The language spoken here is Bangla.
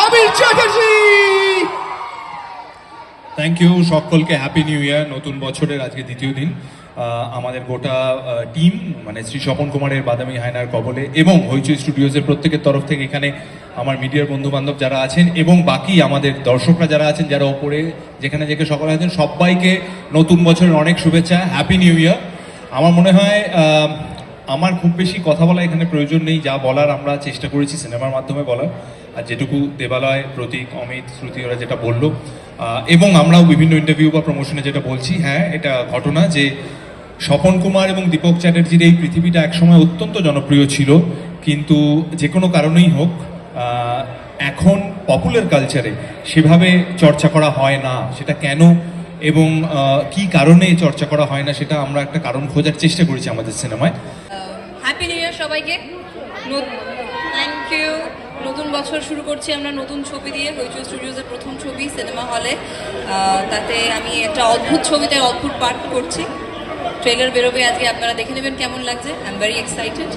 আবির চ্যাটার্জি। থ্যাংক ইউ সকলকে, হ্যাপি নিউ ইয়ার। নতুন বছরের আজকে দ্বিতীয় দিন। আমাদের গোটা টিম মানে শ্রী স্বপন কুমারের বাদামি হায়নার কবলে এবং হইচই স্টুডিওজের প্রত্যেকের তরফ থেকে এখানে আমার মিডিয়ার বন্ধু বান্ধব যারা আছেন এবং বাকি আমাদের দর্শকরা যারা আছেন, যারা ওপরে যেখানে যেখানে সকলে আছেন, সবাইকে নতুন বছরের অনেক শুভেচ্ছা, হ্যাপি নিউ ইয়ার। আমার মনে হয় আমার খুব বেশি কথা বলা এখানে প্রয়োজন নেই। যা বলার আমরা চেষ্টা করেছি সিনেমার মাধ্যমে বলার, আর যেটুকু দেবালয়, প্রতীক, অমিত, শ্রুতি ওরা যেটা বললো এবং আমরাও বিভিন্ন ইন্টারভিউ বা প্রমোশনে যেটা বলছি, হ্যাঁ এটা ঘটনা যে স্বপন কুমার এবং দীপক চ্যাটার্জির এই পৃথিবীটা একসময় অত্যন্ত জনপ্রিয় ছিল, কিন্তু যে কোনো কারণেই হোক এখন পপুলার কালচারে সেভাবে চর্চা করা হয় না। সেটা কেন এবং কি কারণে চর্চা করা হয় না, সেটা আমরা একটা কারণ খোঁজার চেষ্টা করেছি আমাদের সিনেমায়। হ্যাপি নিউ ইয়ার সবাইকে। Thank you. নতুন বছর শুরু করছি আমরা নতুন ছবি দিয়ে, হইচই স্টুডিওজের প্রথম ছবি সিনেমা হলে। তাতে আমি একটা অদ্ভুত ছবিতে অদ্ভুত পার্ট করছি। ট্রেলার বেরোবে আজকে, আপনারা দেখে নেবেন কেমন লাগছে। I am very excited.